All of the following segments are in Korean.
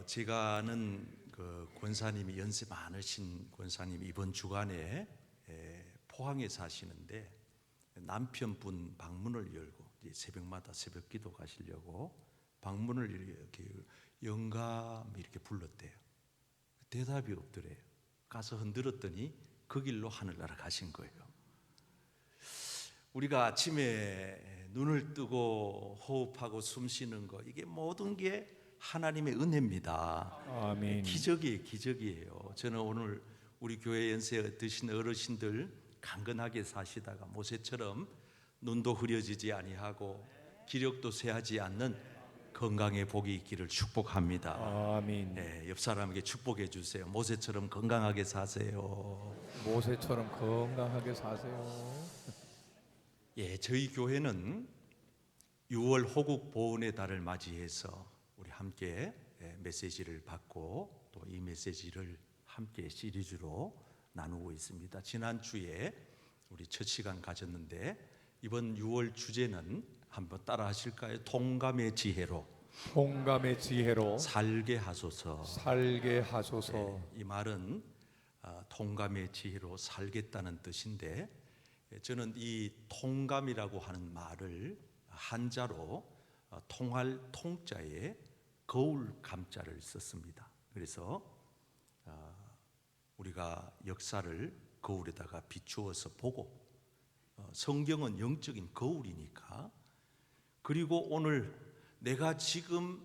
제가 아는 그 권사님이 연세 많으신 권사님이 이번 주간에 포항에 사시는데 남편분 방문을 열고 새벽마다 새벽기도 가시려고 방문을 이렇게 영감 이렇게 불렀대요. 대답이 없더래요. 가서 흔들었더니 그 길로 하늘나라 가신 거예요. 우리가 아침에 눈을 뜨고 호흡하고 숨 쉬는 거, 이게 모든 게 하나님의 은혜입니다. 아멘. 기적이에요. 저는 오늘 우리 교회 연세 드신 어르신들 강건하게 사시다가 모세처럼 눈도 흐려지지 아니하고 기력도 쇠하지 않는 건강의 복이 있기를 축복합니다. 아멘. 네, 옆 사람에게 축복해 주세요. 모세처럼 건강하게 사세요. 모세처럼 건강하게 사세요. 저희 교회는 6월 호국 보훈의 달을 맞이해서 우리 함께 메시지를 받고 또 이 메시지를 함께 시리즈로 나누고 있습니다. 지난주에 우리 첫 시간 가졌는데 이번 6월 주제는 한번 따라 하실까요? 통감의 지혜로. 통감의 지혜로 살게 하소서. 살게 하소서. 이 말은 통감의 지혜로 살겠다는 뜻인데, 저는 이 통감이라고 하는 말을 한자로 통할 통자에 거울 감자를 썼습니다. 그래서 우리가 역사를 거울에다가 비추어서 보고, 성경은 영적인 거울이니까, 그리고 오늘 내가 지금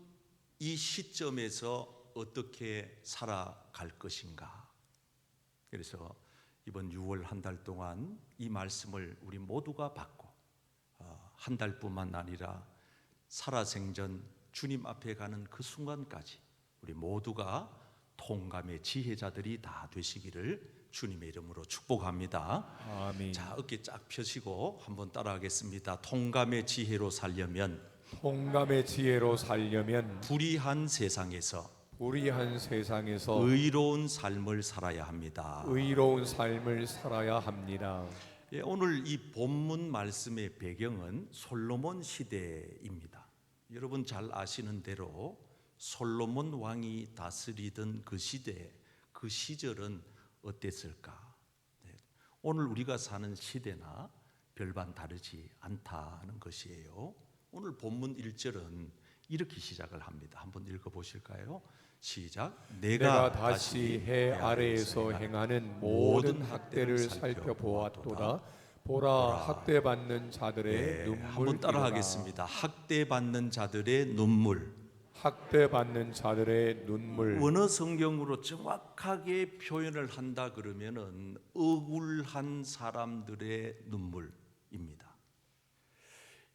이 시점에서 어떻게 살아갈 것인가. 그래서 이번 6월 한 달 동안 이 말씀을 우리 모두가 받고 한 달뿐만 아니라 살아생전 주님 앞에 가는 그 순간까지 우리 모두가 통감의 지혜자들이 다 되시기를 주님의 이름으로 축복합니다. 아멘. 자, 어깨 쫙 펴시고 한번 따라하겠습니다. 통감의 지혜로 살려면, 통감의 지혜로 살려면 불의한 세상에서 불의한 세상에서 의로운 삶을 살아야 합니다. 의로운 삶을 살아야 합니다. 오늘 이 본문 말씀의 배경은 솔로몬 시대입니다. 여러분 잘 아시는 대로 솔로몬 왕이 다스리던 그 시대, 그 시절은 어땠을까? 오늘 우리가 사는 시대나 별반 다르지 않다는 것이에요. 오늘 본문 1절은 이렇게 시작을 합니다. 한번 읽어보실까요? 시작. 내가 다시 해 아래에서 행하는 모든 학대를 살펴보았도다. 보라, 학대받는 자들의 눈물. 한번 따라하겠습니다. 학대받는 자들의 눈물. 학대받는 자들의 눈물. 원어 성경으로 정확하게 표현을 한다 그러면은 억울한 사람들의 눈물입니다.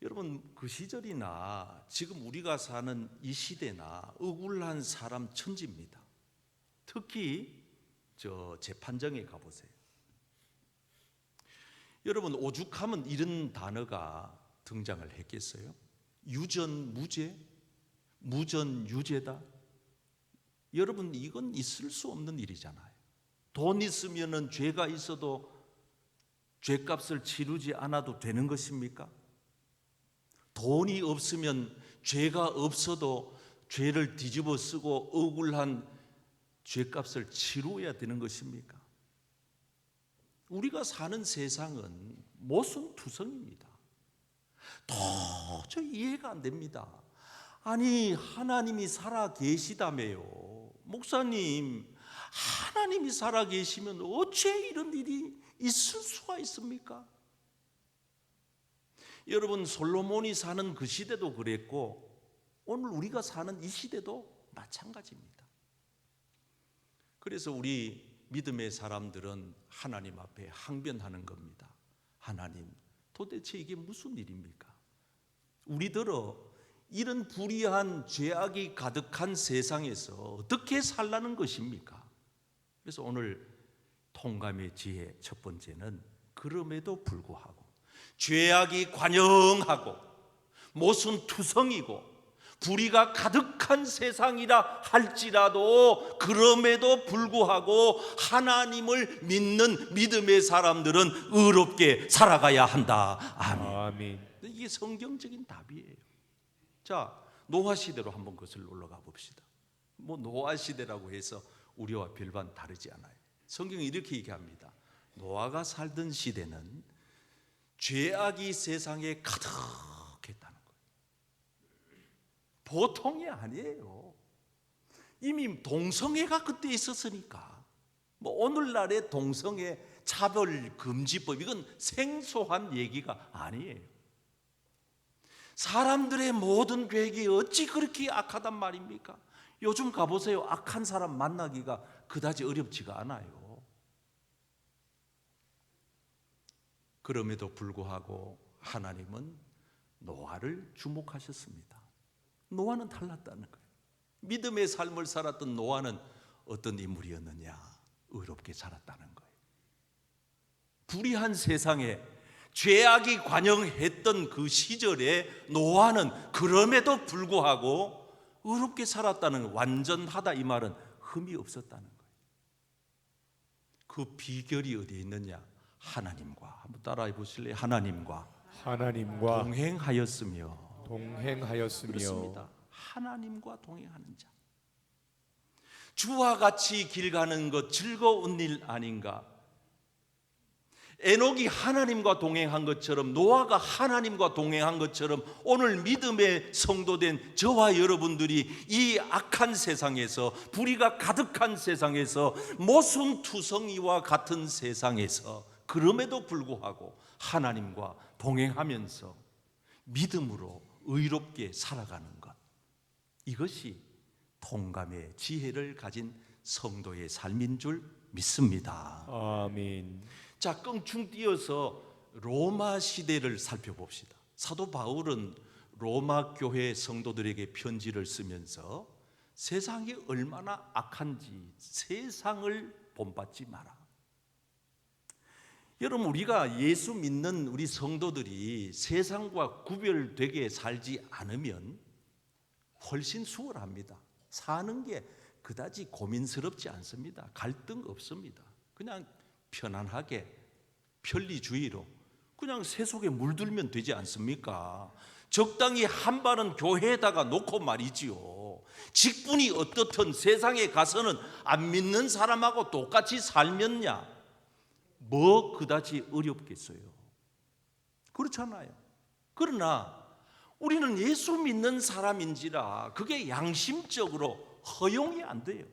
여러분, 그 시절이나 지금 우리가 사는 이 시대나 억울한 사람 천지입니다. 특히 저 재판정에 가보세요. 여러분, 오죽하면 이런 단어가 등장을 했겠어요? 유전무죄, 무전유죄다. 여러분, 이건 있을 수 없는 일이잖아요. 돈 있으면은 죄가 있어도 죄값을 치르지 않아도 되는 것입니까? 돈이 없으면 죄가 없어도 죄를 뒤집어 쓰고 억울한 죄값을 치루어야 되는 것입니까? 우리가 사는 세상은 모순투성입니다. 도저히 이해가 안 됩니다. 아니, 하나님이 살아 계시다며요. 목사님, 하나님이 살아 계시면 어째 이런 일이 있을 수가 있습니까? 여러분, 솔로몬이 사는 그 시대도 그랬고 오늘 우리가 사는 이 시대도 마찬가지입니다. 그래서 우리 믿음의 사람들은 하나님 앞에 항변하는 겁니다. 하나님, 도대체 이게 무슨 일입니까? 우리들어 이런 불의한 죄악이 가득한 세상에서 어떻게 살라는 것입니까? 그래서 오늘 통감의 지혜 첫 번째는, 그럼에도 불구하고 죄악이 관영하고 모순투성이고 불의가 가득한 세상이라 할지라도 그럼에도 불구하고 하나님을 믿는 믿음의 사람들은 의롭게 살아가야 한다. 아멘. 아멘. 이게 성경적인 답이에요. 자, 노아 시대로 한번 그것을 올라가 봅시다. 뭐 노아 시대라고 해서 우리와 별반 다르지 않아요. 성경이 이렇게 얘기합니다. 노아가 살던 시대는 죄악이 세상에 가득했다는 거예요. 보통이 아니에요. 이미 동성애가 그때 있었으니까. 뭐 오늘날의 동성애 차별 금지법, 이건 생소한 얘기가 아니에요. 사람들의 모든 계획이 어찌 그렇게 악하단 말입니까? 요즘 가보세요. 악한 사람 만나기가 그다지 어렵지가 않아요. 그럼에도 불구하고 하나님은 노아를 주목하셨습니다. 노아는 달랐다는 거예요. 믿음의 삶을 살았던 노아는 어떤 인물이었느냐? 의롭게 살았다는 거예요. 불의한 세상에 죄악이 관영했던 그 시절에 노아는 그럼에도 불구하고 의롭게 살았다는, 완전하다 이 말은 흠이 없었다는 거예요. 그 비결이 어디에 있느냐? 하나님과, 한번 따라해 보실래요? 하나님과 동행하였으며. 그렇습니다. 하나님과 동행하는 자. 주와 같이 길 가는 것 즐거운 일 아닌가? 에녹이 하나님과 동행한 것처럼, 노아가 하나님과 동행한 것처럼 오늘 믿음의 성도된 저와 여러분들이 이 악한 세상에서, 불의가 가득한 세상에서, 모순투성이와 같은 세상에서 그럼에도 불구하고 하나님과 동행하면서 믿음으로 의롭게 살아가는 것, 이것이 통감의 지혜를 가진 성도의 삶인 줄 믿습니다. 아멘. 자, 껑충 뛰어서 로마 시대를 살펴봅시다. 사도 바울은 로마 교회 성도들에게 편지를 쓰면서 세상이 얼마나 악한지 세상을 본받지 마라. 여러분, 우리가 예수 믿는 우리 성도들이 세상과 구별되게 살지 않으면 훨씬 수월합니다. 사는 게 그다지 고민스럽지 않습니다. 갈등 없습니다. 그냥 편안하게 편리주의로 그냥 새 속에 물들면 되지 않습니까? 적당히 한 발은 교회에다가 놓고 말이지요. 직분이 어떻든 세상에 가서는 안 믿는 사람하고 똑같이 살면야 뭐 그다지 어렵겠어요. 그렇잖아요. 그러나 우리는 예수 믿는 사람인지라 그게 양심적으로 허용이 안 돼요.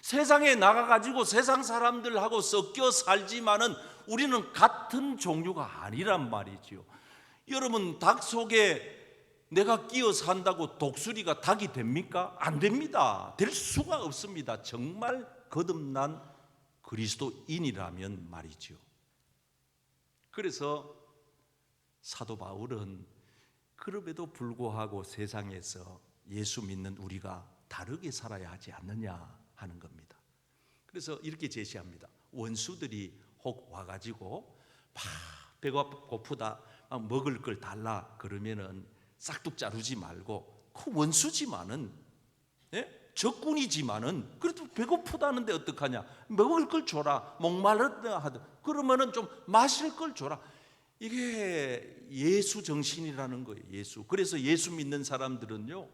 세상에 나가가지고 세상 사람들하고 섞여 살지만은 우리는 같은 종류가 아니란 말이죠. 여러분, 닭 속에 내가 끼어 산다고 독수리가 닭이 됩니까? 안 됩니다. 될 수가 없습니다. 정말 거듭난 그리스도인이라면 말이죠. 그래서 사도 바울은 그럼에도 불구하고 세상에서 예수 믿는 우리가 다르게 살아야 하지 않느냐 하는 겁니다. 그래서 이렇게 제시합니다. 원수들이 혹 와가지고 막 배가 고프다, 막 먹을 걸 달라 그러면은 싹둑 자르지 말고, 그 원수지만은, 적군이지만은 그래도 배고프다는데 어떡하냐? 먹을 걸 줘라. 목마르다 하든 그러면은 좀 마실 걸 줘라. 이게 예수 정신이라는 거예요. 예수. 그래서 예수 믿는 사람들은요,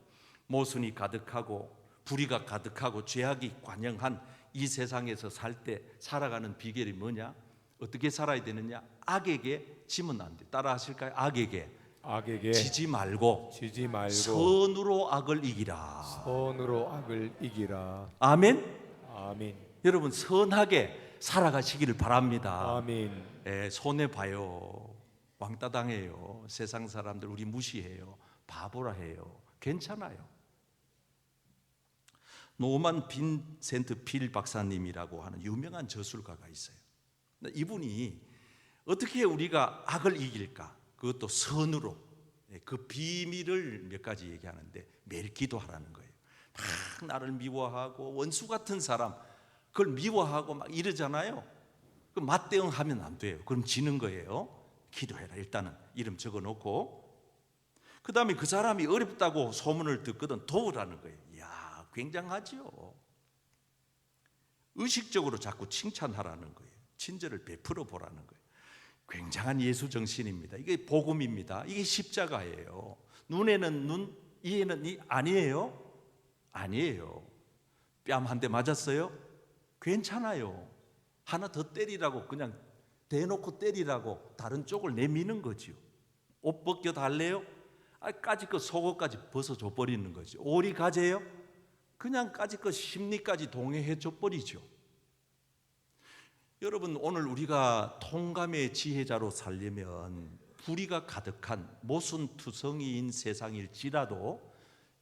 모순이 가득하고 불의가 가득하고 죄악이 관영한 이 세상에서 살아가는 비결이 뭐냐? 어떻게 살아야 되느냐? 악에게 지면 안 돼. 따라 하실까요? 악에게 지지 말고 선으로 악을 이기라. 아멘. 여러분, 선하게 살아가시기를 바랍니다. 아멘. 손해 봐요. 왕따 당해요. 세상 사람들 우리 무시해요. 바보라 해요. 괜찮아요. 노만 빈센트 필 박사님이라고 하는 유명한 저술가가 있어요. 이분이 어떻게 우리가 악을 이길까? 그것도 선으로. 그 비밀을 몇 가지 얘기하는데, 매일 기도하라는 거예요. 막 나를 미워하고 원수 같은 사람, 그걸 미워하고 막 이러잖아요. 그 맞대응하면 안 돼요. 그럼 지는 거예요. 기도해라. 일단은 이름 적어놓고, 그 다음에 그 사람이 어렵다고 소문을 듣거든 도우라는 거예요. 이야, 굉장하죠. 의식적으로 자꾸 칭찬하라는 거예요. 친절을 베풀어 보라는 거예요. 굉장한 예수 정신입니다. 이게 복음입니다. 이게 십자가예요. 눈에는 눈, 이에는 이 아니에요. 아니에요. 뺨 한 대 맞았어요? 괜찮아요. 하나 더 때리라고, 그냥 대놓고 때리라고 다른 쪽을 내미는 거지요. 옷 벗겨 달래요? 까짓 속옷까지 벗어줘 버리는 거죠. 오리 가재요? 그냥 까짓 심리까지 동의해 줘 버리죠. 여러분, 오늘 우리가 통감의 지혜자로 살려면 불의가 가득한 모순투성이인 세상일지라도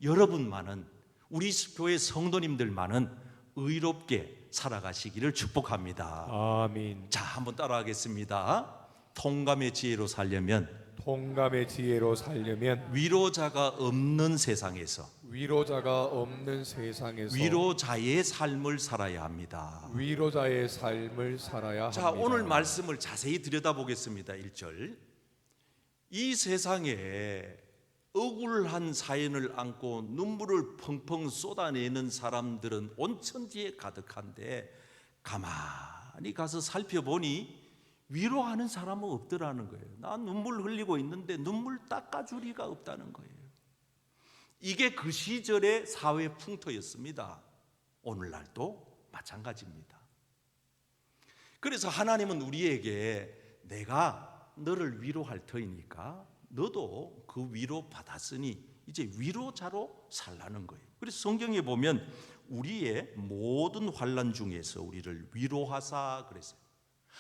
여러분만은, 우리 교회 성도님들만은 의롭게 살아가시기를 축복합니다. 아멘. 자, 한번 따라하겠습니다. 통감의 지혜로 살려면 통감의 지혜로 살려면 위로자가 없는 세상에서 위로자가 없는 세상에서 위로자의 삶을 살아야 합니다. 위로자의 삶을 살아야 자, 합니다. 오늘 말씀을 자세히 들여다보겠습니다. 1절. 이 세상에 억울한 사연을 안고 눈물을 펑펑 쏟아내는 사람들은 온 천지에 가득한데 가만히 가서 살펴보니 위로하는 사람은 없더라는 거예요. 나 눈물 흘리고 있는데 눈물 닦아줄 리가 없다는 거예요. 이게 그 시절의 사회 풍토였습니다. 오늘날도 마찬가지입니다. 그래서 하나님은 우리에게 내가 너를 위로할 터이니까 너도 그 위로 받았으니 이제 위로자로 살라는 거예요. 그래서 성경에 보면 우리의 모든 환난 중에서 우리를 위로하사 그랬어요.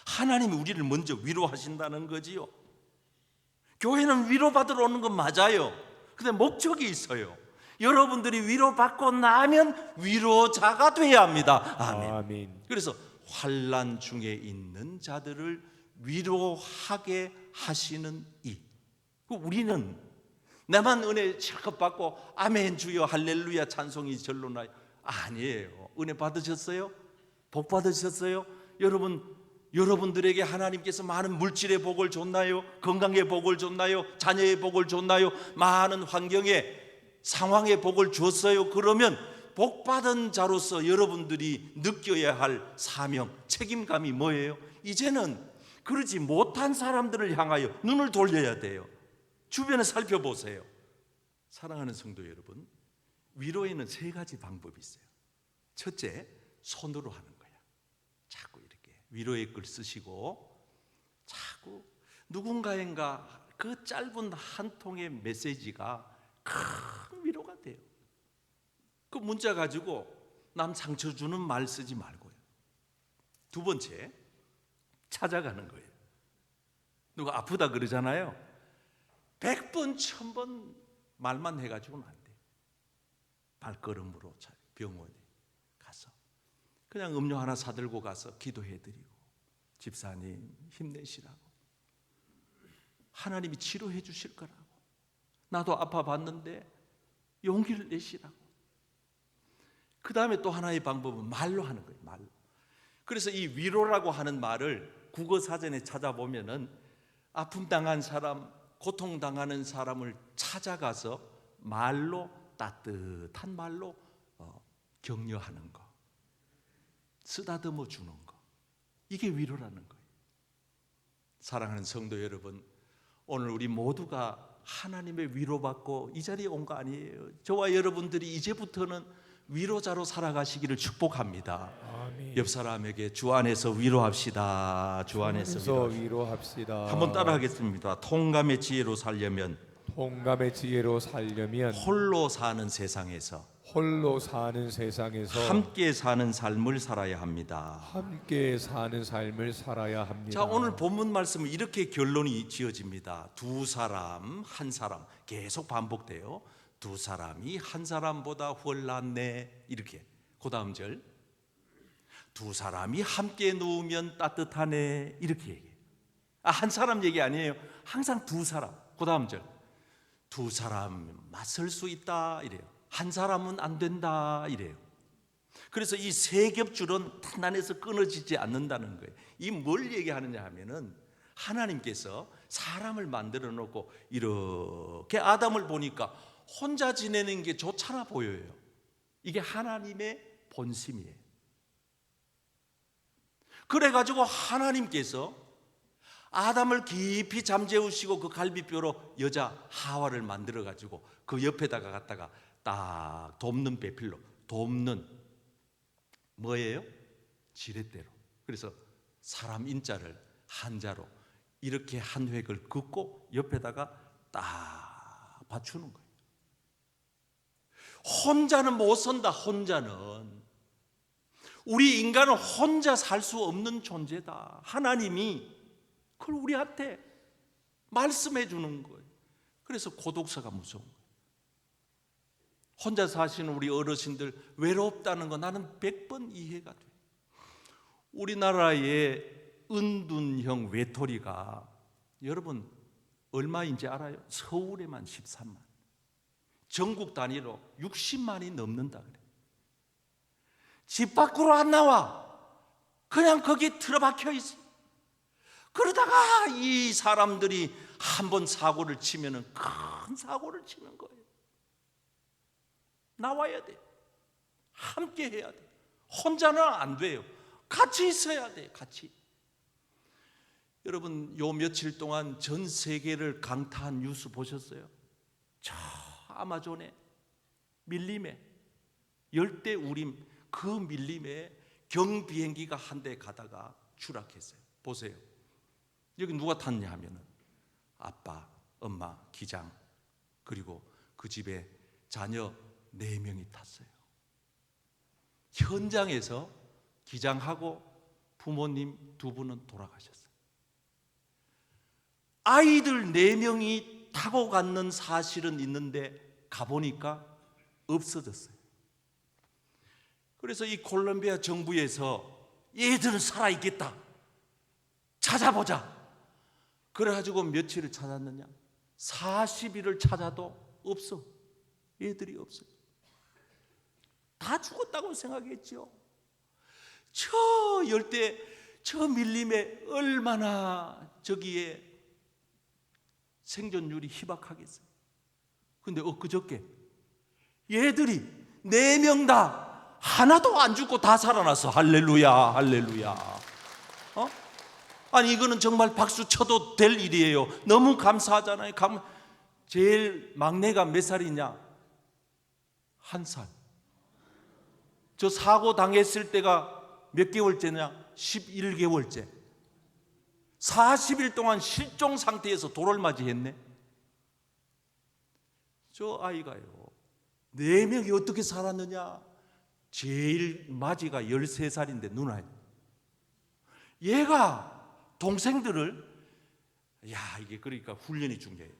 하나님이 우리를 먼저 위로하신다는 거지요. 교회는 위로받으러 오는 건 맞아요. 근데 목적이 있어요. 여러분들이 위로받고 나면 위로자가 돼야 합니다. 아멘. 아멘. 그래서 환난 중에 있는 자들을 위로하게 하시는 이. 우리는 나만 은혜 실컷 받고 아멘 주여 할렐루야 찬송이 절로 나요. 아니에요. 은혜 받으셨어요? 복 받으셨어요? 여러분들에게 하나님께서 많은 물질의 복을 줬나요? 건강의 복을 줬나요? 자녀의 복을 줬나요? 많은 환경의 상황의 복을 줬어요. 그러면 복 받은 자로서 여러분들이 느껴야 할 사명, 책임감이 뭐예요? 이제는 그러지 못한 사람들을 향하여 눈을 돌려야 돼요. 주변에 살펴보세요. 사랑하는 성도 여러분, 위로에는 3가지 방법이 있어요. 첫째, 손으로 하는 거야. 자꾸 이렇게 위로의 글 쓰시고 자꾸 누군가인가 그 짧은 한 통의 메시지가 큰 위로가 돼요. 그 문자 가지고 남 상처 주는 말 쓰지 말고요. 2번째, 찾아가는 거예요. 누가 아프다 그러잖아요. 100번, 1000번 말만 해가지고는 안 돼요. 발걸음으로 병원에 가서 그냥 음료 하나 사들고 가서 기도해드리고, 집사님 힘내시라고, 하나님이 치료해 주실 거라고, 나도 아파봤는데 용기를 내시라고. 그 다음에 또 하나의 방법은 말로 하는 거예요. 말로. 그래서 이 위로라고 하는 말을 국어사전에 찾아보면은 아픔 당한 사람, 고통 당하는 사람을 찾아가서 말로, 따뜻한 말로 격려하는 거, 쓰다듬어 주는 거, 이게 위로라는 거예요. 사랑하는 성도 여러분, 오늘 우리 모두가 하나님의 위로받고 이 자리에 온 거 아니에요. 저와 여러분들이 이제부터는 위로자로 살아가시기를 축복합니다. 아멘. 옆 사람에게 주 안에서 위로합시다. 주 안에서 위로합시다. 한번 따라하겠습니다. 통감의 지혜로 살려면 통감의 지혜로 살려면 홀로 사는 세상에서 홀로 사는 세상에서 함께 사는 삶을 살아야 합니다. 함께 사는 삶을 살아야 합니다. 자, 오늘 본문 말씀은 이렇게 결론이 지어집니다. 2사람, 1사람, 계속 반복돼요. 2사람이 1사람보다 훨 낫네. 이렇게. 그 다음 절, 2사람이 함께 누우면 따뜻하네. 이렇게 얘기해요. 1사람 얘기 아니에요. 항상 2사람. 그 다음 절, 2사람 맞설 수 있다. 이래요. 1사람은 안 된다. 이래요. 그래서 이 3겹줄은 단단해서 끊어지지 않는다는 거예요. 이 뭘 얘기하느냐 하면은 하나님께서 사람을 만들어 놓고 이렇게 아담을 보니까 혼자 지내는 게 좋잖아 보여요. 이게 하나님의 본심이에요. 그래가지고 하나님께서 아담을 깊이 잠재우시고 그 갈비뼈로 여자 하와를 만들어가지고 그 옆에다가 갖다가 딱 돕는 배필로, 돕는 뭐예요? 지렛대로. 그래서 사람 인자를 한자로 이렇게 한 획을 긋고 옆에다가 딱 받추는 거예요. 혼자는 못 산다. 혼자는. 우리 인간은 혼자 살 수 없는 존재다. 하나님이 그걸 우리한테 말씀해 주는 거예요. 그래서 고독사가 무서운 거예요. 혼자 사시는 우리 어르신들 외롭다는 거 나는 100번 이해가 돼요. 우리나라의 은둔형 외톨이가 여러분 얼마인지 알아요? 서울에만 13만, 전국 단위로 60만이 넘는다 그래요. 집 밖으로 안 나와. 그냥 거기 틀어박혀 있어. 그러다가 이 사람들이 한번 사고를 치면은 큰 사고를 치는 거예요. 나와야 돼. 함께 해야 돼. 혼자는 안 돼요. 같이 있어야 돼. 같이. 여러분 요 며칠 동안 전 세계를 강타한 뉴스 보셨어요? 저 아마존에 밀림에 열대 우림 그 밀림에 경비행기가 한 대 가다가 추락했어요. 보세요. 여기 누가 탔냐 하면은 아빠, 엄마, 기장 그리고 그 집에 자녀 4명이 탔어요. 현장에서 기장하고 부모님 2분은 돌아가셨어요. 아이들 4명이 타고 갔는 사실은 있는데 가보니까 없어졌어요. 그래서 이 콜롬비아 정부에서 얘들은 살아있겠다. 찾아보자. 그래가지고 며칠을 찾았느냐? 40일을 찾아도 없어. 얘들이 없어요. 다 죽었다고 생각했죠. 저 열대, 저 밀림에 얼마나 저기에 생존율이 희박하겠어요. 근데 엊그저께 얘들이 4명 다 하나도 안 죽고 다 살아났어. 할렐루야, 할렐루야. 아니 이거는 정말 박수 쳐도 될 일이에요. 너무 감사하잖아요. 제일 막내가 몇 살이냐? 1살. 저 사고 당했을 때가 몇 개월째냐? 11개월째. 40일 동안 실종 상태에서 도를 맞이했네. 저 아이가요 4명이 어떻게 살았느냐? 제일 맞이가 13살인데 누나예요. 얘가 동생들을 이게 그러니까 훈련이 중요해요.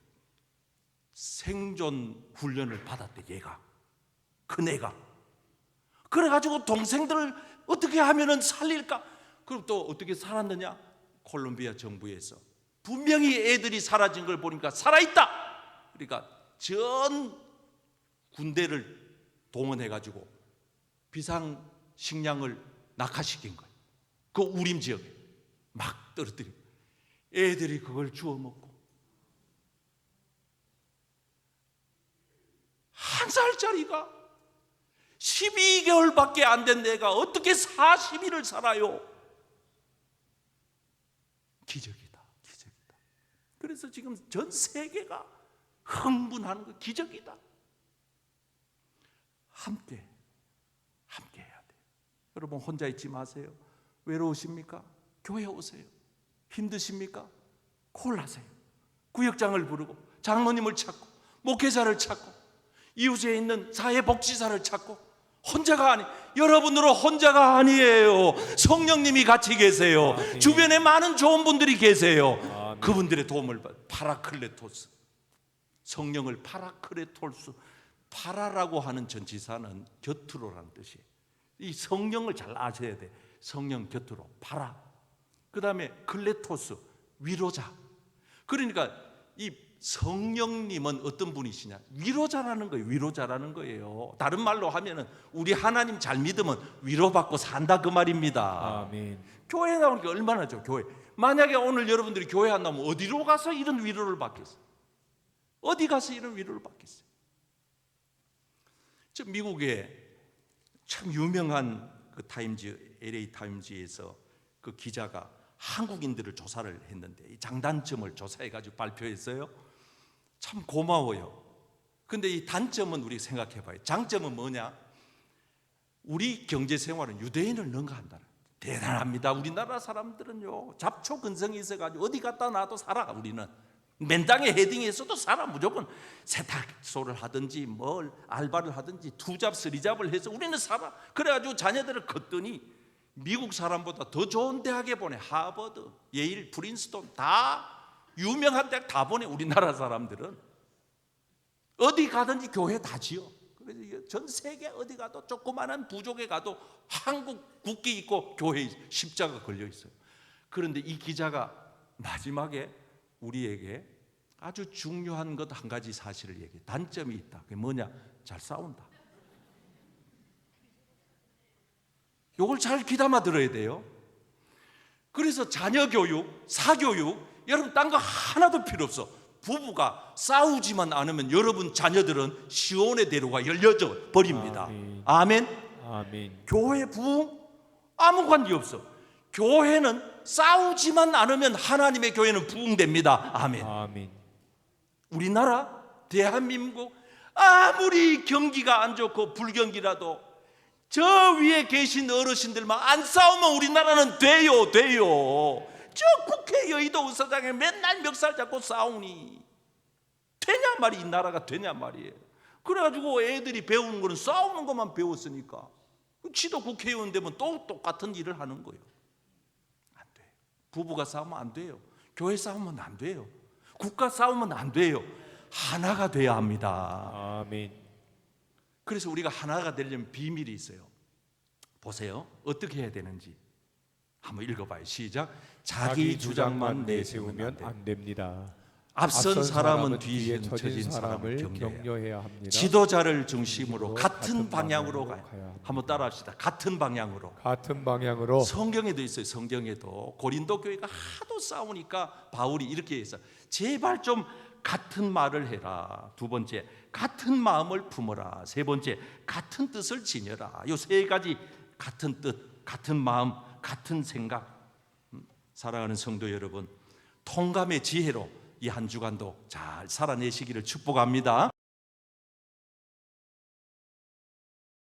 생존 훈련을 받았대. 얘가 큰애가. 그래가지고 동생들을 어떻게 하면은 살릴까? 그럼 또 어떻게 살았느냐? 콜롬비아 정부에서 분명히 애들이 사라진 걸 보니까 살아있다. 그러니까 전 군대를 동원해가지고 비상식량을 낙하시킨 거예요. 그 우림 지역에 막 떨어뜨리고 애들이 그걸 주워 먹고 1살짜리가 12개월밖에 안 된 애가 어떻게 40일을 살아요? 기적이다, 기적이다. 그래서 지금 전 세계가 흥분하는 거 기적이다. 함께 해야 돼요. 여러분 혼자 있지 마세요. 외로우십니까? 교회 오세요. 힘드십니까? 콜하세요. 구역장을 부르고 장로님을 찾고 목회자를 찾고 이웃에 있는 사회복지사를 찾고 혼자가 여러분들은 혼자가 아니에요. 성령님이 같이 계세요. 아멘. 주변에 많은 좋은 분들이 계세요. 아멘. 그분들의 도움을 파라클레토스, 성령을 파라클레토스, 파라라고 하는 전치사는 곁으로라는 뜻이에요. 이 성령을 잘 아셔야 돼. 성령 곁으로 파라. 그 다음에 클레토스, 위로자. 그러니까 이 성령님은 어떤 분이시냐? 위로자라는 거예요. 위로자라는 거예요. 다른 말로 하면은 우리 하나님 잘 믿으면 위로받고 산다 그 말입니다. 아멘. 교회 나오니까 얼마나 좋아. 교회. 만약에 오늘 여러분들이 교회 안 나오면 어디로 가서 이런 위로를 받겠어요? 어디 가서 이런 위로를 받겠어요? 저 미국에 참 유명한 그 타임즈, LA 타임즈에서 그 기자가 한국인들을 조사를 했는데 이 장단점을 조사해가지고 발표했어요. 참 고마워요. 근데 이 단점은 우리 생각해 봐요. 장점은 뭐냐? 우리 경제 생활은 유대인을 능가한다. 대단합니다. 우리나라 사람들은요, 잡초 근성이 있어가지고 어디 갖다 놔도 살아. 우리는 맨땅에 헤딩해서도 살아. 무조건 세탁소를 하든지 뭘 알바를 하든지 투잡 쓰리잡을 해서 우리는 살아. 그래가지고 자녀들을 컸더니 미국 사람보다 더 좋은 대학에 보내. 하버드, 예일, 프린스톤 다 유명한 대학 다 보내. 우리나라 사람들은 어디 가든지 교회 다 지어. 그래서 전 세계 어디 가도 조그마한 부족에 가도 한국 국기 있고 교회에 십자가 걸려 있어요. 그런데 이 기자가 마지막에 우리에게 아주 중요한 것 한 가지 사실을 얘기해. 단점이 있다. 그게 뭐냐? 잘 싸운다. 이걸 잘 귀담아 들어야 돼요. 그래서 자녀 교육, 사교육, 여러분 딴 거 하나도 필요 없어. 부부가 싸우지만 않으면 여러분 자녀들은 시온의 대로가 열려져 버립니다. 아멘. 아멘. 아멘. 교회 부흥 아무 관계 없어. 교회는 싸우지만 않으면 하나님의 교회는 부흥됩니다. 아멘. 아멘. 우리나라 대한민국 아무리 경기가 안 좋고 불경기라도 저 위에 계신 어르신들만 안 싸우면 우리나라는 돼요. 저 국회 여의도 의사당에 맨날 멱살 잡고 싸우니 되냐 말이, 이 나라가 되냐 말이에요. 그래가지고 애들이 배우는 거는 싸우는 것만 배웠으니까 지도 국회의원 되면 또 똑같은 일을 하는 거예요. 안 돼요. 부부가 싸우면 안 돼요. 교회 싸우면 안 돼요. 국가 싸우면 안 돼요. 하나가 돼야 합니다. 아멘. 그래서 우리가 하나가 되려면 비밀이 있어요. 보세요. 어떻게 해야 되는지 한번 읽어봐요. 시작. 자기 주장만 내세우면 안 됩니다. 앞선 사람은 뒤에 뒤에 처진 처진 사람을 사람을 격려해야 합니다. 지도자를 중심으로 같은 같은 방향으로 방향으로 가요. 가야 합니다. 한번 따라합시다. 같은 방향으로. 같은 방향으로. 성경에도 있어요. 성경에도 고린도 교회가 하도 싸우니까 바울이 이렇게 해서 제발 좀 같은 말을 해라. 두 번째, 같은 마음을 품어라. 세 번째, 같은 뜻을 지녀라. 이 세 가지 같은 뜻, 같은 마음, 같은 생각. 사랑하는 성도 여러분, 통감의 지혜로 이 한 주간도 잘 살아내시기를 축복합니다.